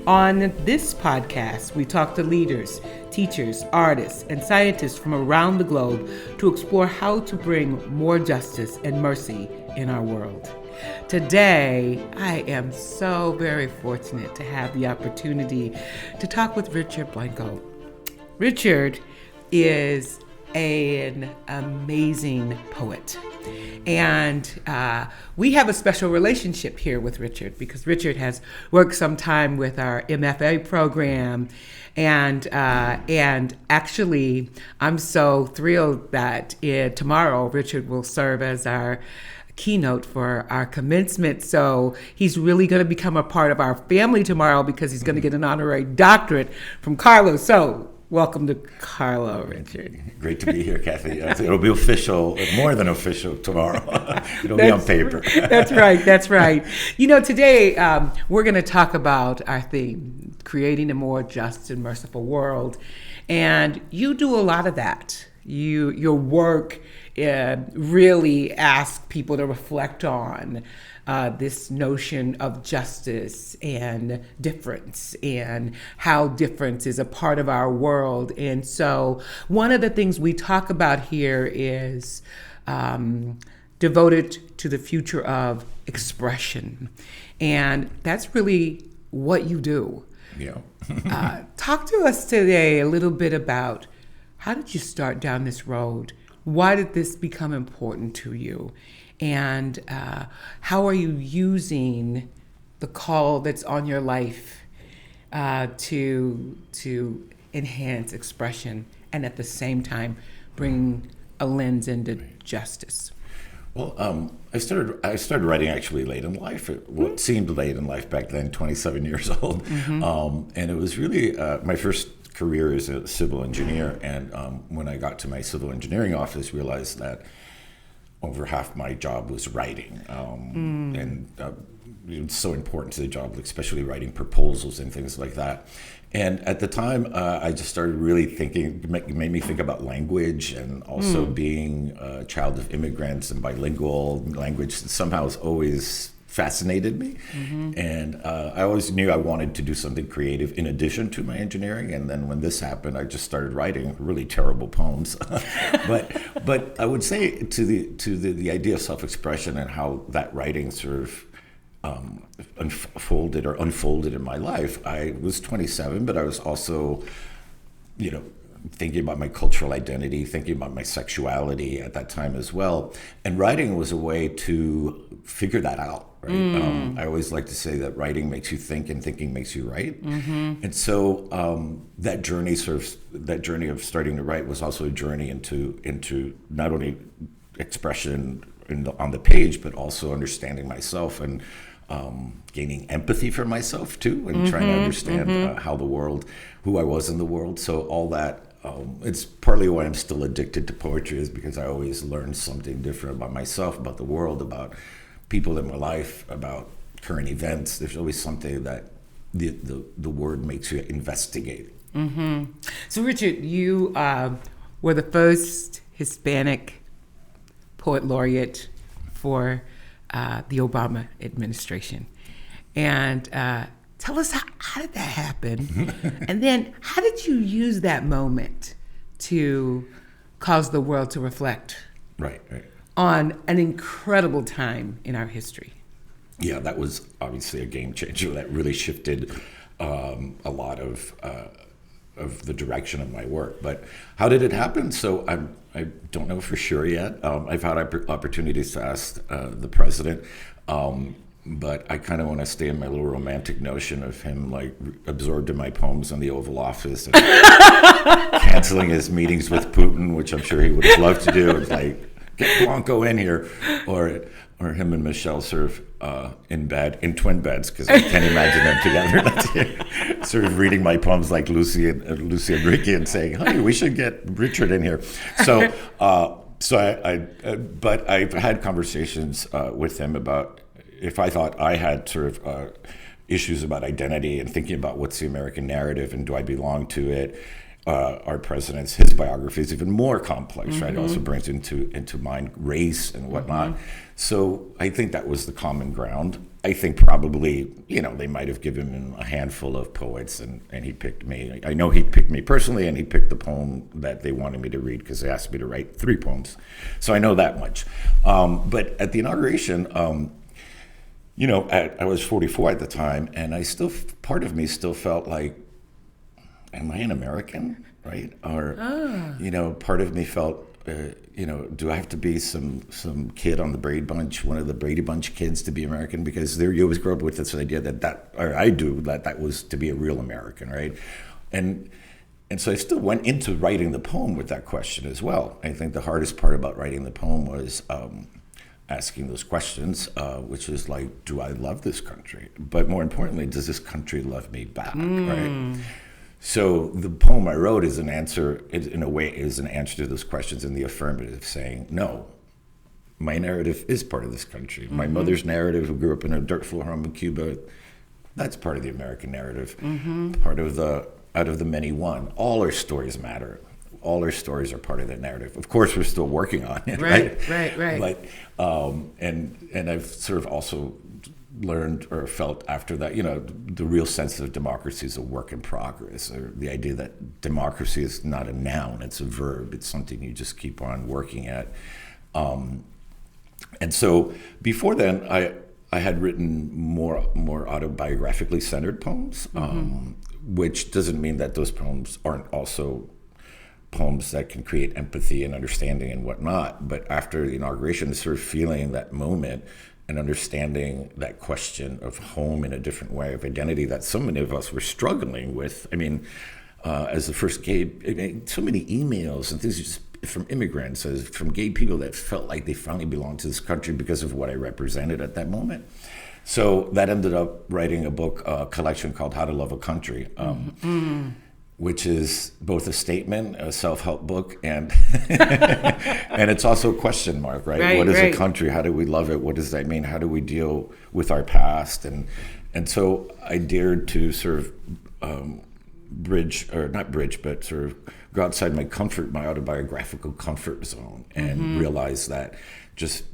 On this podcast, we talk to leaders, teachers, artists, and scientists from around the globe to explore how to bring more justice and mercy in our world. Today, I am so very fortunate to have the opportunity to talk with Richard Blanco. Richard is an amazing poet. And we have a special relationship here with Richard because Richard has worked some time with our MFA program. And actually, I'm so thrilled that tomorrow Richard will serve as our keynote for our commencement. So he's really going to become a part of our family tomorrow because he's going to get an honorary doctorate from Carlo. So welcome to Carlo, Richard. Great to be here, Kathy. It'll be official, more than official tomorrow. It'll be on paper. That's right. You know, today we're going to talk about our theme, creating a more just and merciful world. And you do a lot of that. Your work really asks people to reflect on this notion of justice and difference and how difference is a part of our world. And so one of the things we talk about here is devoted to the future of expression. And that's really what you do. Yeah. Talk to us today a little bit about how did you start down this road? Why did this become important to you? And how are you using the call that's on your life to enhance expression and at the same time bring a lens into justice? Well, I started writing actually late in life. What seemed late in life back then, 27 years old. Mm-hmm. And it was really my first career as a civil engineer. And when I got to my civil engineering office, realized that over half my job was writing. And it's so important to the job, especially writing proposals and things like that. And at the time, I just started really thinking, it made me think about language and also being a child of immigrants and bilingual language somehow has always fascinated me. Mm-hmm. And I always knew I wanted to do something creative in addition to my engineering. And then when this happened, I just started writing really terrible poems. but I would say to the idea of self-expression and how that writing sort of unfolded in my life. I was 27, but I was also, thinking about my cultural identity, thinking about my sexuality at that time as well. And writing was a way to figure that out, right? I always like to say that writing makes you think and thinking makes you write. Mm-hmm. And so that journey of starting to write was also a journey into not only expression on the page, but also understanding myself and gaining empathy for myself too, and trying to understand who I was in the world. So all that, it's partly why I'm still addicted to poetry, is because I always learn something different about myself, about the world, about people in my life, about current events. There's always something that the word makes you investigate. Mm-hmm. So Richard, you were the first Hispanic poet laureate for the Obama administration. And tell us, how did that happen? And then how did you use that moment to cause the world to reflect right. on an incredible time in our history? Yeah, that was obviously a game changer. That really shifted a lot of the direction of my work. But how did it happen? So I don't know for sure yet. I've had opportunities to ask the president, but I kind of want to stay in my little romantic notion of him like absorbed in my poems in the Oval Office and canceling his meetings with Putin, which I'm sure he would have loved to do. It's like, get Blanco in here, or him and Michelle sort of in twin beds, because I can't imagine them together, sort of reading my poems like Lucy and Ricky and saying, "Honey, we should get Richard in here." So, but I've had conversations with him about if I thought I had sort of issues about identity and thinking about what's the American narrative and do I belong to it. Our president's, his biography is even more complex, right? It also brings into mind race and whatnot. So I think that was the common ground. I think probably, they might have given him a handful of poets, and he picked me. I know he picked me personally, and he picked the poem that they wanted me to read because they asked me to write 3 poems. So I know that much. But at the inauguration, I was 44 at the time, and part of me still felt like, am I an American, right? Or, part of me felt, do I have to be some kid on the Brady Bunch, one of the Brady Bunch kids to be American? Because you always grow up with this idea that was to be a real American, right? And so I still went into writing the poem with that question as well. I think the hardest part about writing the poem was asking those questions, which is like, do I love this country? But more importantly, does this country love me back, right? So the poem I wrote is an answer, in a way, is an answer to those questions in the affirmative, saying, no, my narrative is part of this country. My mother's narrative, who grew up in a dirt floor home in Cuba, that's part of the American narrative. Part of out of the many one. All our stories matter. All our stories are part of that narrative. Of course, we're still working on it, right? Right. But and I've sort of also learned or felt after that, the real sense of democracy is a work in progress, or the idea that democracy is not a noun, it's a verb. It's something you just keep on working at. And so before then, I had written more autobiographically centered poems, which doesn't mean that those poems aren't also poems that can create empathy and understanding and whatnot. But after the inauguration, sort of feeling that moment and understanding that question of home in a different way, of identity that so many of us were struggling with. I mean, as the first gay, so many emails and things just from immigrants, from gay people that felt like they finally belonged to this country because of what I represented at that moment. So that ended up writing a book, a collection called How to Love a Country, which is both a statement, a self-help book, and and it's also a question mark, right? What is a country? How do we love it? What does that mean? How do we deal with our past? And so I dared to sort of but sort of go outside my autobiographical comfort zone, and realize that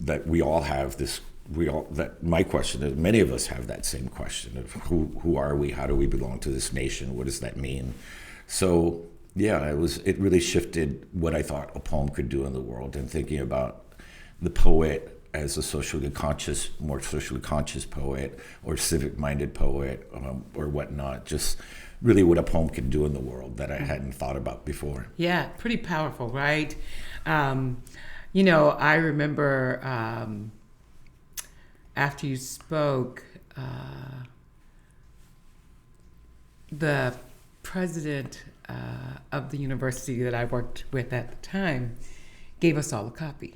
that we all have this. That my question is, many of us have that same question of who are we? How do we belong to this nation? What does that mean? So yeah, it really shifted what I thought a poem could do in the world, and thinking about the poet as a more socially conscious poet, or civic-minded poet, or whatnot. Just really what a poem can do in the world that I hadn't thought about before. Yeah, pretty powerful, right? I remember after you spoke, the president of the university that I worked with at the time gave us all a copy.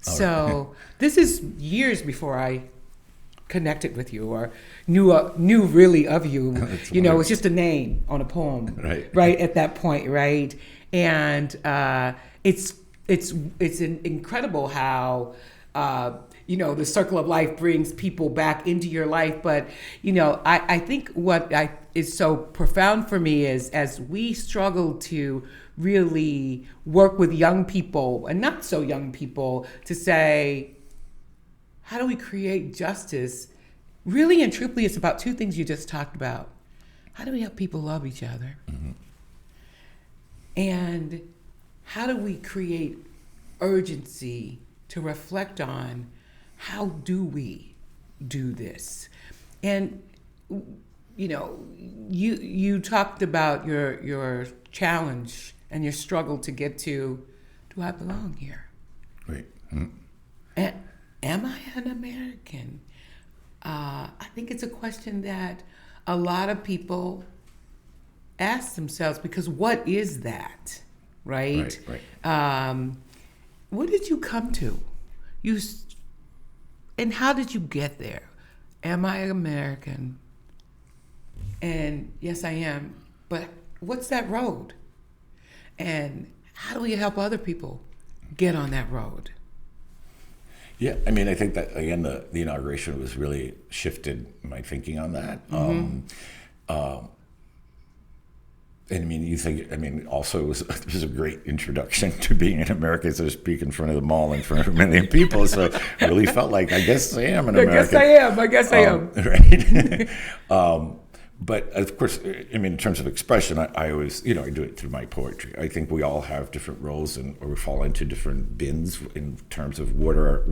So this is years before I connected with you or knew really of you. It was just a name on a poem, right at that point, right? And it's incredible how the circle of life brings people back into your life. But I think what is so profound for me is, as we struggle to really work with young people and not so young people to say, how do we create justice? Really and truthfully, it's about 2 things you just talked about. How do we help people love each other? And how do we create urgency to reflect on how do we do this? And you talked about your challenge and your struggle to get to, do I belong here? Right. Am I an American? I think it's a question that a lot of people ask themselves, because what is that, right? What did you come to? And how did you get there? Am I American? And yes, I am. But what's that road? And how do we help other people get on that road? Yeah, I mean, I think that, again, the inauguration was really shifted my thinking on that. And I mean, also it was a great introduction to being in America, so to speak, in front of the mall, in front of a million people. So I really felt like, I guess I am an American. I guess I am. Right. But of course, I mean, in terms of expression, I always, I do it through my poetry. I think we all have different roles, or we fall into different bins in terms of what are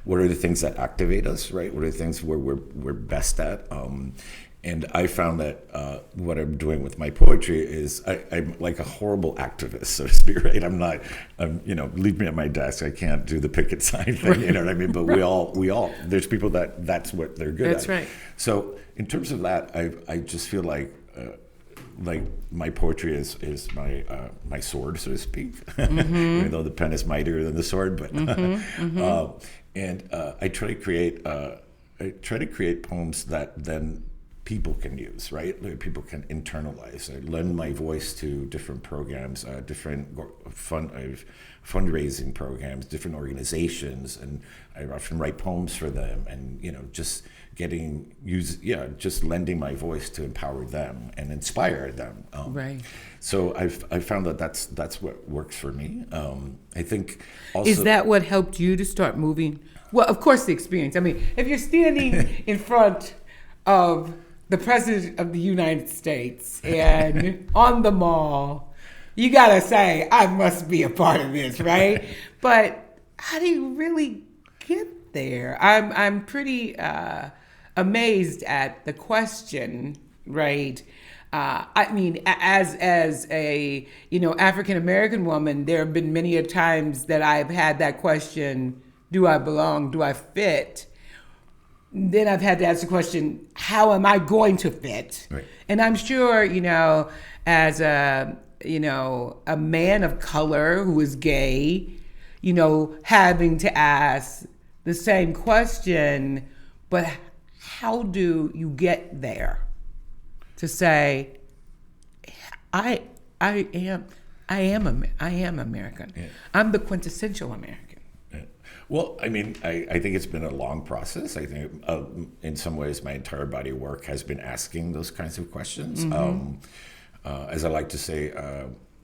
the things that activate us, right? What are the things where we're best at? And I found that what I'm doing with my poetry is I'm like a horrible activist, so to speak, right? Leave me at my desk. I can't do the picket sign thing, you know what I mean? But we all, there's people that's what they're good at. That's right. So in terms of that, I just feel like my poetry is my sword, so to speak, even though the pen is mightier than the sword. But I try to create poems that then people can use, right? People can internalize. I lend my voice to different programs, different fundraising programs, different organizations, and I often write poems for them, and just lending my voice to empower them and inspire them. Right. So I found that that's what works for me. I think also, is that what helped you to start moving? Well, of course, the experience. I mean, if you're standing in front of the President of the United States and on the mall, you gotta say, I must be a part of this, right? But how do you really get there? I'm pretty amazed at the question, right? I mean, as a African American woman, there have been many a times that I've had that question: do I belong? Do I fit? Then I've had to ask the question, how am I going to fit? Right. And I'm sure, as a man of color who is gay, having to ask the same question, but how do you get there to say, I am American. Yeah. I'm the quintessential American. Well, I mean, I think it's been a long process. I think in some ways my entire body of work has been asking those kinds of questions. As I like to say,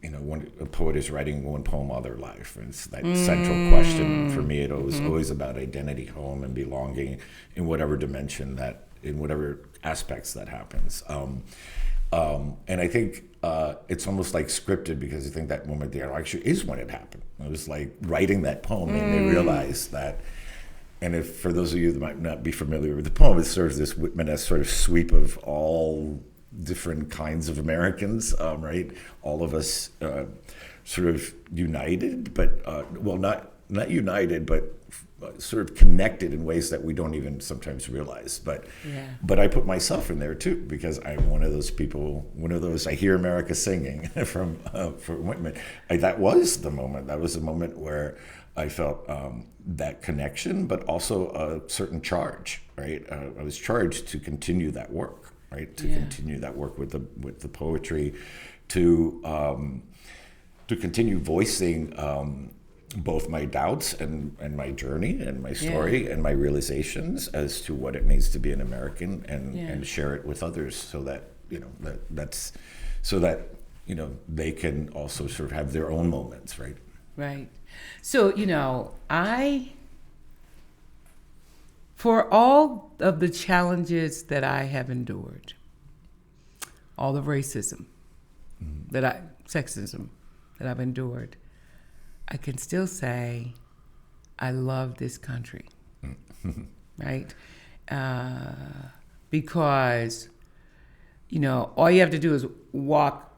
when a poet is writing one poem all their life, and it's that central question for me. It was always about identity, home, and belonging in whatever dimension in whatever aspects that happens. And I think it's almost like scripted, because I think that moment there actually is when it happened. It was like writing that poem and they realized that. And if for those of you that might not be familiar with the poem, it serves this Whitman-esque sort of sweep of all different kinds of Americans, right? All of us sort of united, but not united, but sort of connected in ways that we don't even sometimes realize. But I put myself in there too, because I'm one of those people, I hear America singing from Whitman. That was the moment. That was the moment where I felt that connection, but also a certain charge, right? I was charged to continue that work, right? To continue that work with the poetry, to continue voicing both my doubts and my journey and my story and my realizations as to what it means to be an American, and share it with others, so that they can also sort of have their own moments, right? Right. So for all of the challenges that I have endured, all the racism sexism that I've endured, I can still say I love this country, right? Because, all you have to do is walk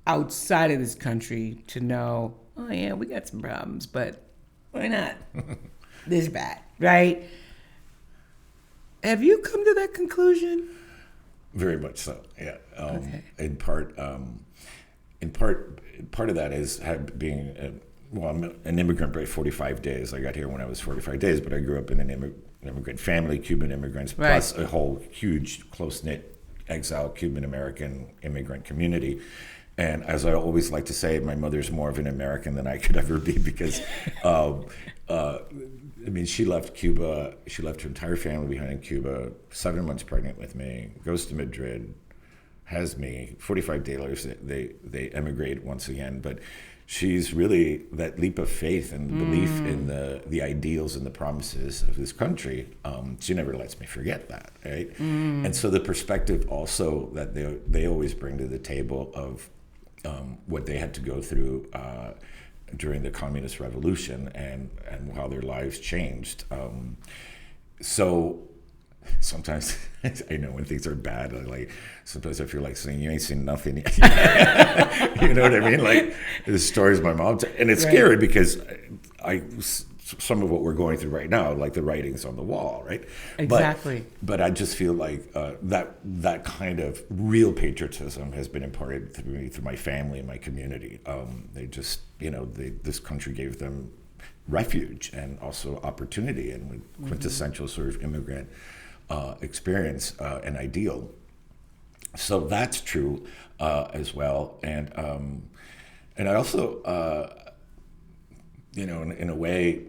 outside of this country to know, oh yeah, we got some problems, but why not this bad, right? Have you come to that conclusion? Very much so, yeah. Okay. In part of that is being I'm an immigrant by 45 days. I got here when I was 45 days, but I grew up in an immigrant family, Cuban immigrants, plus a whole huge, close-knit, exiled Cuban-American immigrant community. And as I always like to say, my mother's more of an American than I could ever be, because, she left Cuba. She left her entire family behind in Cuba, 7 months pregnant with me, goes to Madrid, has me. 45 Dailers, they emigrated once again, but she's really that leap of faith and belief in the ideals and the promises of this country. She never lets me forget that, right? And so the perspective also that they always bring to the table of what they had to go through during the communist revolution and how their lives changed. So sometimes I know when things are bad, sometimes I feel like saying, you ain't seen nothing yet. You know what I mean? Like the stories my mom, and it's scary because some of what we're going through right now, like the writings on the wall, right? Exactly. But I just feel like that kind of real patriotism has been imparted through me, through my family and my community. They just, this country gave them refuge and also opportunity and quintessential sort of immigrant experience and ideal. So that's true as well. And I also, in a way,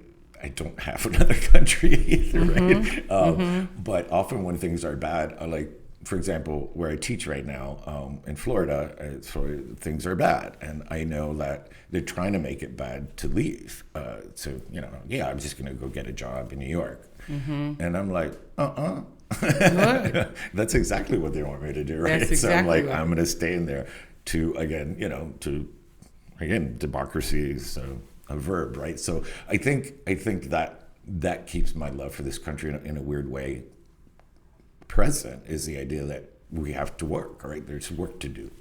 I don't have another country either, right? But often when things are bad, for example, where I teach right now in Florida, things are bad. And I know that they're trying to make it bad to leave. I'm just going to go get a job in New York. And I'm like, That's exactly what they want me to do, right? That's exactly so I'm going to stay in there to, democracy is a verb, right? So I think that keeps my love for this country in a weird way present, is the idea that we have to work, right? There's work to do.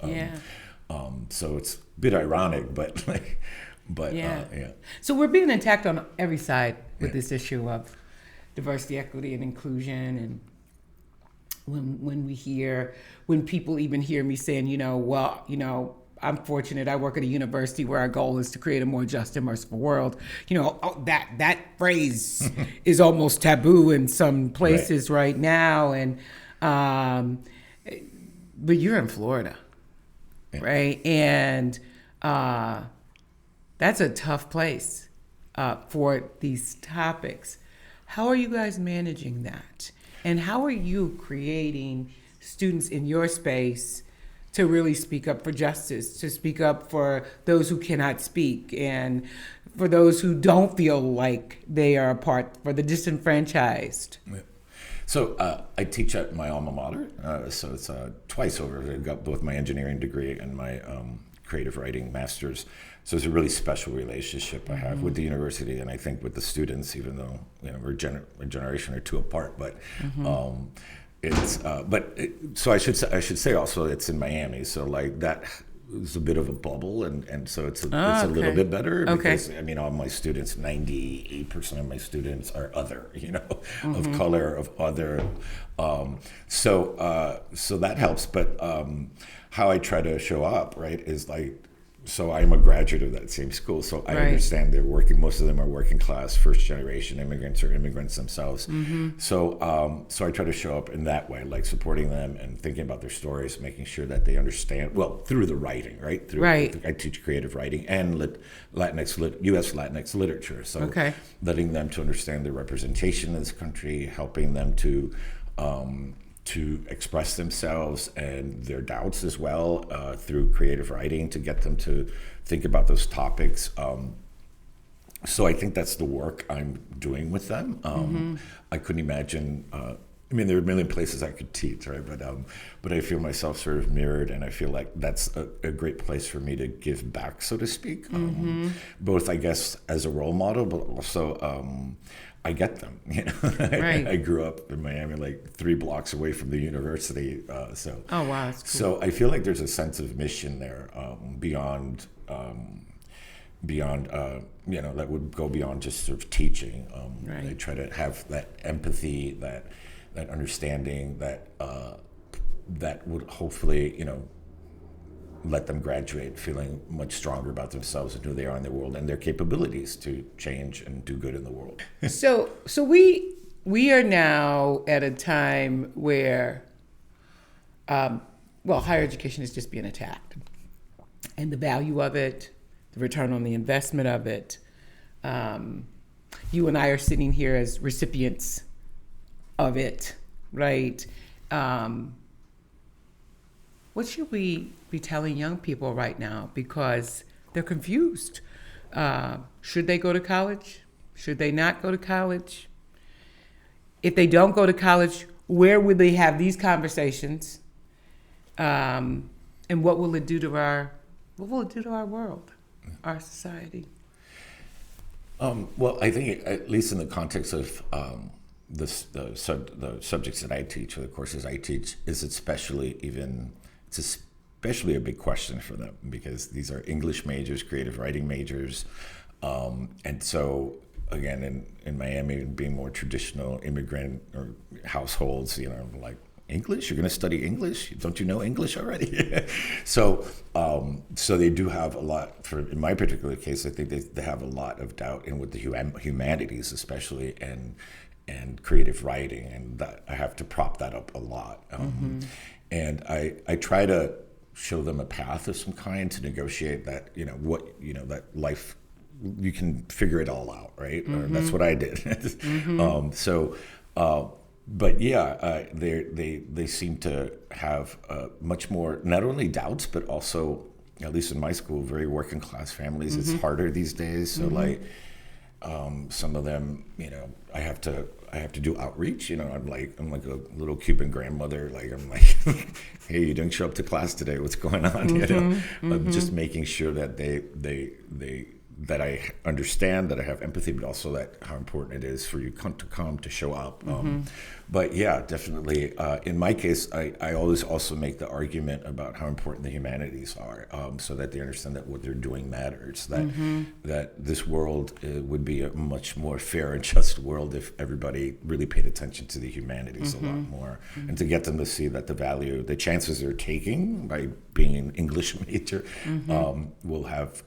So it's a bit ironic, but yeah. So we're being attacked on every side with this issue of diversity, equity, and inclusion. And when people even hear me saying, I'm fortunate. I work at a university where our goal is to create a more just and merciful world. That phrase is almost taboo in some places right now. And but you're in Florida, right? And that's a tough place for these topics. How are you guys managing that? And how are you creating students in your space to really speak up for justice, to speak up for those who cannot speak, and for those who don't feel like they are a part, for the disenfranchised? Yeah. So I teach at my alma mater, so it's twice over. I got both my engineering degree and my creative writing master's. So it's a really special relationship I have with the university, and I think with the students, even though we're a generation or two apart. But so I should say also it's in Miami, so that is a bit of a bubble, and so it's a little bit better because all my students, 98% of my students are other, of color, of other, so that helps. But how I try to show up, right, is so I'm a graduate of that same school, so I understand they're working. Most of them are working class, first generation immigrants or immigrants themselves. So I try to show up in that way, supporting them and thinking about their stories, making sure that they understand through the writing, right? I teach creative writing and U.S. Latinx literature, so letting them to understand their representation in this country, helping them to express themselves and their doubts as well through creative writing, to get them to think about those topics. So I think that's the work I'm doing with them. I couldn't imagine, there are a million places I could teach, right? But I feel myself sort of mirrored, and I feel like that's a great place for me to give back, so to speak. Both, I guess, as a role model, but also I get them. I grew up in Miami, 3 blocks away from the university. Oh wow, that's cool. So I feel like there's a sense of mission there beyond that would go beyond just sort of teaching. I try to have that empathy, that understanding, that would hopefully let them graduate feeling much stronger about themselves and who they are in the world and their capabilities to change and do good in the world. So we are now at a time where higher education is just being attacked, and the value of it, the return on the investment of it. You and I are sitting here as recipients of it, right? What should we be telling young people right now? Because they're confused. Should they go to college? Should they not go to college? If they don't go to college, where will they have these conversations? And what will it do to our world, our society? Well, I think at least in the context of the subjects that I teach, or the courses I teach, it's especially a big question for them, because these are English majors, creative writing majors, and so again, in Miami, being more traditional immigrant or households, like, English? You're going to study English? Don't you know English already? So they do have a lot. In my particular case, I think they have a lot of doubt in with the humanities, especially, and creative writing, and that I have to prop that up a lot. And I try to show them a path of some kind to negotiate that, that life, you can figure it all out, right? Or that's what I did. But yeah, they seem to have much more, not only doubts, but also, at least in my school, very working class families. It's harder these days. So like, some of them, I have to do outreach. I'm like a little Cuban grandmother. Like, I'm like, hey, you didn't show up to class today. What's going on? I'm just making sure that that I understand, that I have empathy, but also that how important it is for you to show up. But yeah, definitely. In my case, I always also make the argument about how important the humanities are, so that they understand that what they're doing matters, that this world would be a much more fair and just world if everybody really paid attention to the humanities a lot more, and to get them to see that the chances they're taking by being an English major will have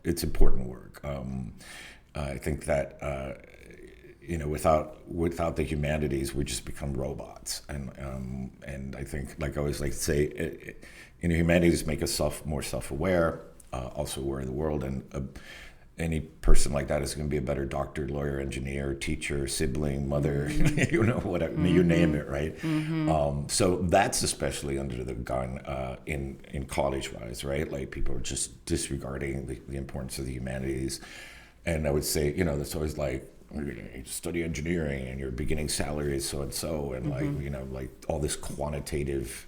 it's important work. I think that without the humanities, we just become robots, and I think, like I always like to say, humanities make us more self-aware, also aware of the world, and any person like that is going to be a better doctor, lawyer, engineer, teacher, sibling, mother, whatever, you name it, right? So that's especially under the gun in college-wise, right? Like, people are just disregarding the importance of the humanities. And I would say, that's always like, you study engineering and your beginning salary is so-and-so, and like all this quantitative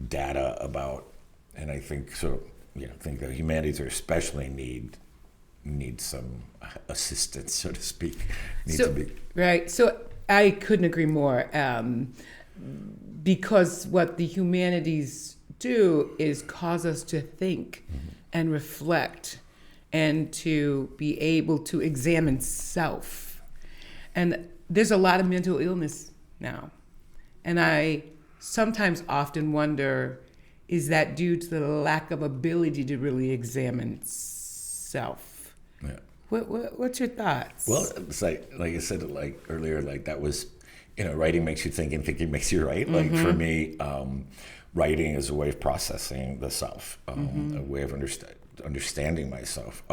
data about, and I think so, I think the humanities are especially need some assistance, so to speak. Right. So I couldn't agree more, because what the humanities do is cause us to think and reflect, and to be able to examine self. And there's a lot of mental illness now. And I sometimes often wonder, is that due to the lack of ability to really examine self? Yeah. What's your thoughts? Well, it's like I said, like earlier, like that was, writing makes you think and thinking makes you write. Like for me, writing is a way of processing the self, a way of understanding myself.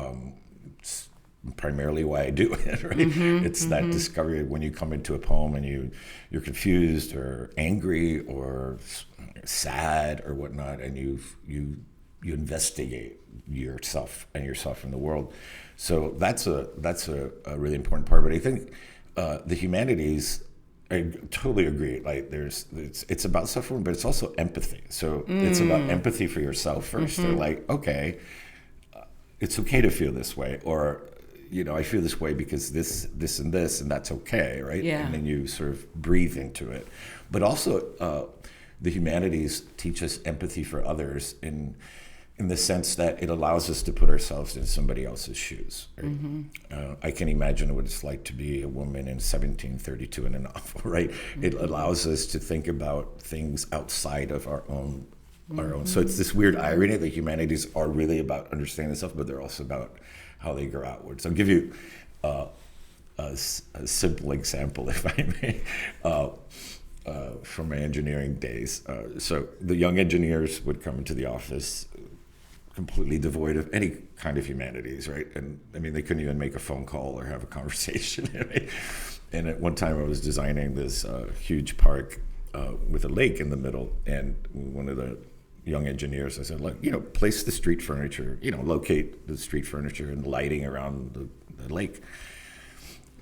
It's primarily why I do it, right? It's that discovery when you come into a poem and you're confused or angry or sad or whatnot, and you investigate yourself and in the world. So that's a really important part. But I think the humanities, I totally agree. Like it's about suffering, but it's also empathy. So it's about empathy for yourself first. They're like, okay, it's okay to feel this way, or I feel this way because this, and that's okay, right? Yeah. And then you sort of breathe into it. But also, the humanities teach us empathy for others in the sense that it allows us to put ourselves in somebody else's shoes. Right? I can imagine what it's like to be a woman in 1732 in a novel, right? It allows us to think about things outside of our own. So it's this weird irony that humanities are really about understanding self, but they're also about how they grow outwards. I'll give you a simple example, if I may, from my engineering days. So the young engineers would come into the office completely devoid of any kind of humanities, right? And I mean, they couldn't even make a phone call or have a conversation. And at one time I was designing this huge park with a lake in the middle, and one of the young engineers. I said, look, place the street furniture, locate the street furniture and lighting around the lake.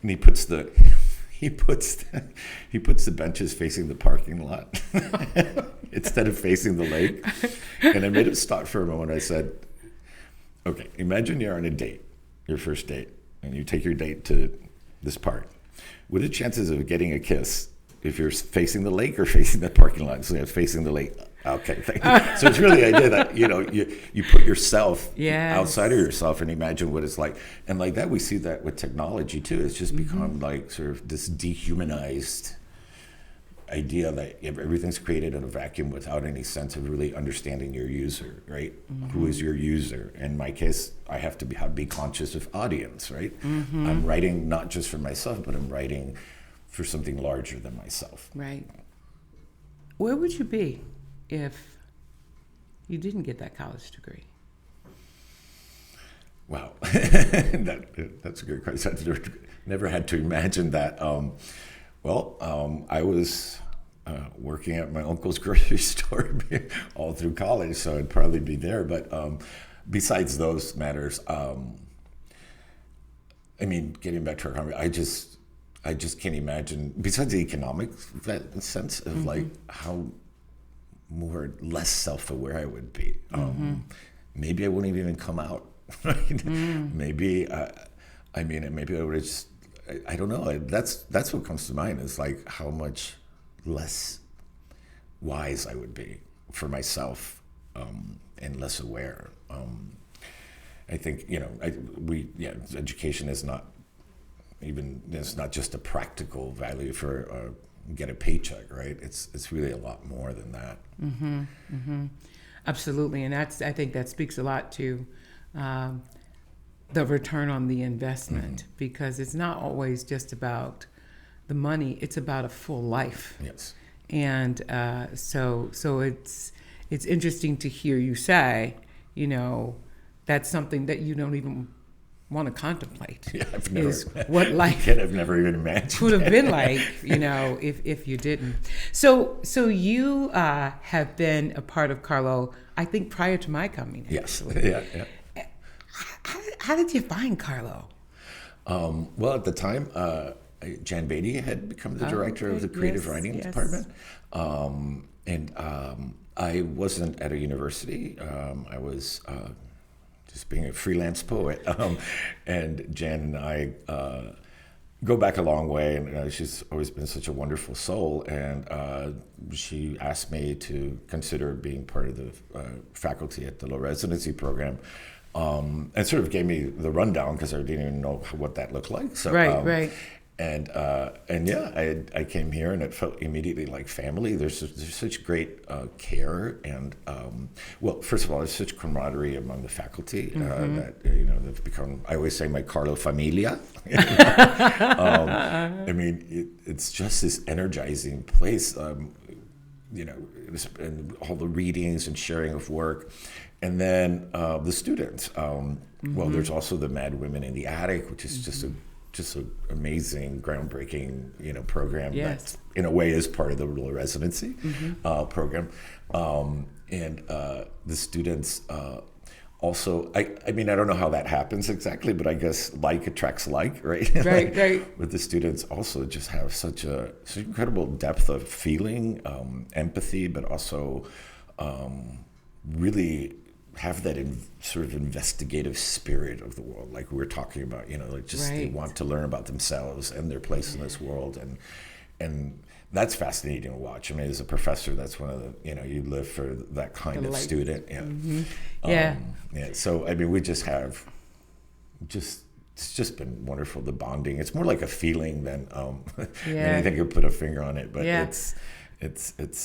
And he puts the benches facing the parking lot instead of facing the lake. And I made him stop for a moment. I said, okay, imagine you're on a date, your first date, and you take your date to this park. What are the chances of getting a kiss if you're facing the lake or facing the parking lot? So you're facing the lake. Okay, thank you. So it's really the idea that, you put yourself outside of yourself and imagine what it's like. And like that, we see that with technology too. It's just become like sort of this dehumanized idea that everything's created in a vacuum without any sense of really understanding your user, right? Who is your user? In my case, I have to be conscious of audience, right? I'm writing not just for myself, but I'm writing for something larger than myself. Right. Where would you be if you didn't get that college degree? Wow, that's a good question. I've never had to imagine that. I was working at my uncle's grocery store all through college, so I'd probably be there. But besides those matters, getting back to our conversation, I just can't imagine, besides the economic sense of like how less self-aware I would be. Maybe I wouldn't even come out. Right? Maybe maybe I would have just, I don't know. That's what comes to mind is like how much less wise I would be for myself and less aware. I think education is not even, it's not just a practical value for get a paycheck, right? It's really a lot more than that. Absolutely, and I think that speaks a lot to the return on the investment, because it's not always just about the money; it's about a full life. Yes, and so it's interesting to hear you say, that's something that you don't even want to contemplate. Yeah, what life I've never even imagined would have been like, if you didn't. So you have been a part of Carlo, I think, prior to my coming. Yes. Actually. Yeah. How did you find Carlo? Well, at the time, Jan Beatty had become the director of the creative writing department, and I wasn't at a university. I was just being a freelance poet, and Jan and I go back a long way, and she's always been such a wonderful soul, and she asked me to consider being part of the faculty at the law residency program, and sort of gave me the rundown because I didn't even know what that looked like. So, right. And yeah, I came here and it felt immediately like family. There's such great care and well, first of all, there's such camaraderie among the faculty that they've become. I always say my Carlo familia. I mean, it's just this energizing place. And all the readings and sharing of work, and then the students. Well, there's also the Mad Women in the Attic, which is just an amazing, groundbreaking, program that, in a way, is part of the law residency program. And the students also, I mean, I don't know how that happens exactly, but I guess like attracts like, right? Right. But the students also just have such incredible depth of feeling, empathy, but also really have that sort of investigative spirit of the world, like we were talking about, they want to learn about themselves and their place in this world, and that's fascinating to watch. I mean, as a professor, that's one of the, you live for that kind of student. Yeah. So I mean, we just have it's just been wonderful, the bonding. It's more like a feeling than anything could put a finger on it, but it's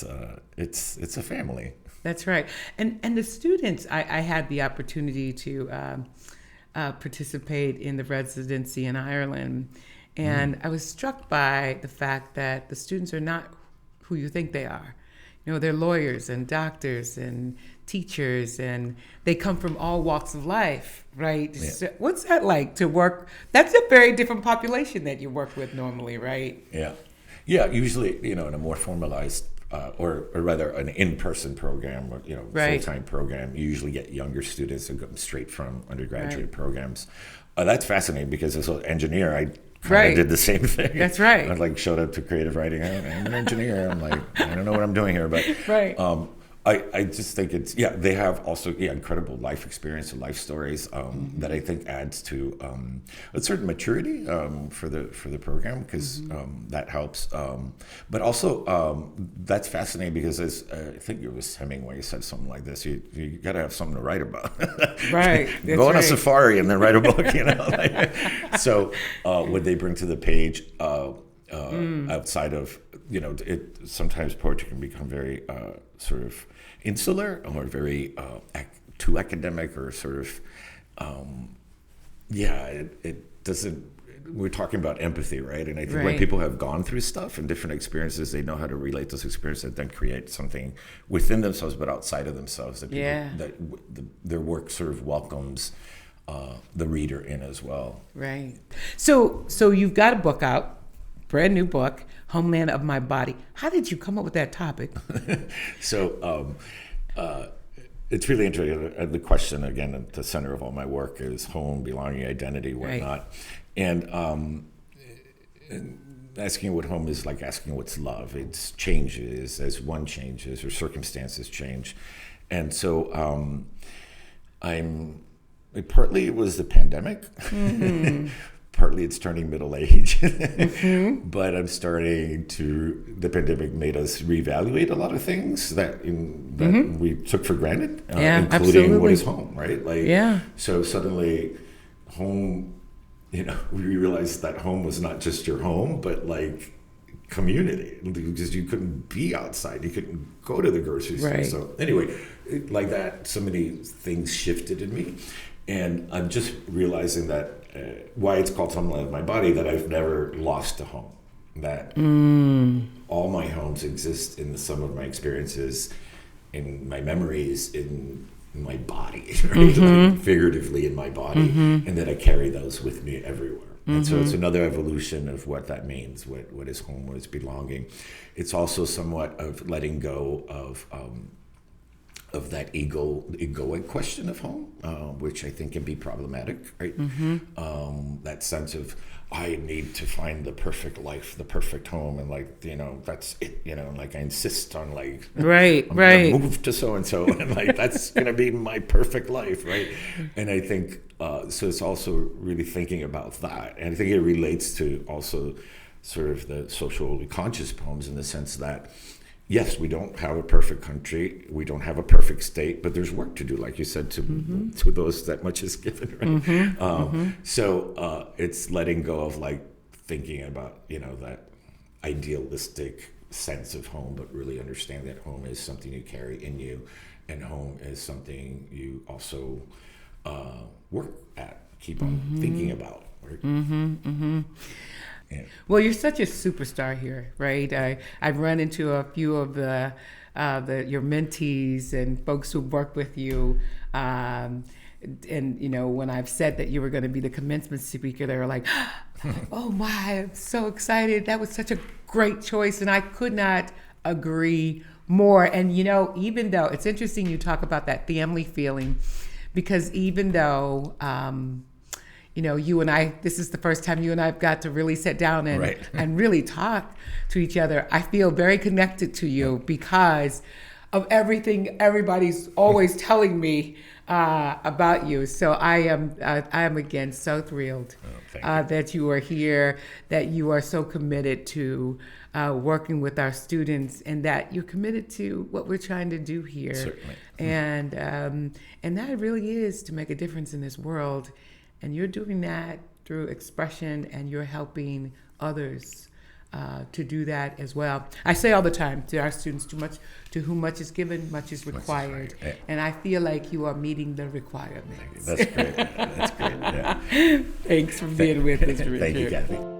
a family. That's right. And the students, I had the opportunity to participate in the residency in Ireland. And I was struck by the fact that the students are not who you think they are. They're lawyers and doctors and teachers, and they come from all walks of life, right? Yeah. So what's that like to work? That's a very different population that you work with normally, right? Yeah. Yeah, usually, in a more formalized or rather an in-person program, or Right. full-time program. You usually get younger students who come straight from undergraduate Right. programs. That's fascinating because as an engineer, I kind Right. of did the same thing. That's right. I like showed up to creative writing. I'm an engineer. I'm like, I don't know what I'm doing here, but Right. I just think it's they have also incredible life experience and life stories that I think adds to a certain maturity for the program, because that helps. But also that's fascinating because I think it was Hemingway said something like this: you got to have something to write about. Right. That's Go on a right. safari and then write a book. So what they bring to the page. Outside of it, sometimes poetry can become very sort of insular or very too academic, or sort of it doesn't. We're talking about empathy, right? And I think when Right. people have gone through stuff and different experiences, they know how to relate those experiences and then create something within themselves but outside of themselves that their work sort of welcomes the reader in as well. Right. So you've got a book out, brand new book, Homeland of My Body. How did you come up with that topic? So it's really interesting. The question, again, at the center of all my work is home, belonging, identity, whatnot. Right. And asking what home is like asking what's love. It changes as one changes or circumstances change. And so partly it was the pandemic. Partly it's turning middle age, but I'm starting to. The pandemic made us reevaluate a lot of things that we took for granted, including absolutely. What is home, right? Yeah. So suddenly, home. We realized that home was not just your home, but like community, because you couldn't be outside, you couldn't go to the grocery store. Right. So anyway, like that, so many things shifted in me, and I'm just realizing that. Why it's called Homeland of My Body, that I've never lost a home. That all my homes exist in the sum of my experiences, in my memories, in my body, right? Like figuratively in my body, and that I carry those with me everywhere. And so it's another evolution of what that means, what is home, what is belonging. It's also somewhat of letting go of that egoic question of home, which I think can be problematic, right? That sense of, I need to find the perfect life, the perfect home, and that's it, like I insist on I'm gonna move to so-and-so, and that's gonna be my perfect life, right? And I think, so it's also really thinking about that. And I think it relates to also sort of the socially conscious poems, in the sense that, yes, we don't have a perfect country, we don't have a perfect state, but there's work to do, like you said, to those that much is given, right? So it's letting go of thinking about, that idealistic sense of home, but really understand that home is something you carry in you, and home is something you also work at, keep on thinking about, right? Yeah. Well, you're such a superstar here, right? I've run into a few of your mentees and folks who work with you, and when I've said that you were going to be the commencement speaker, they were like, "Oh my, I'm so excited! That was such a great choice," and I could not agree more. And even though it's interesting, you talk about that family feeling, because even though you and I, this is the first time you and I have got to really sit down and really talk to each other. I feel very connected to you because of everything everybody's always telling me about you. So I am again so thrilled that you are here, that you are so committed to working with our students, and that you're committed to what we're trying to do here. Certainly. And that really is to make a difference in this world. And you're doing that through expression, and you're helping others to do that as well. I say all the time to our students, to whom much is given, much is required. Yeah. And I feel like you are meeting the requirements. That's great. That's great. Yeah. Thanks for being with us, Richard. Thank you, Kathy.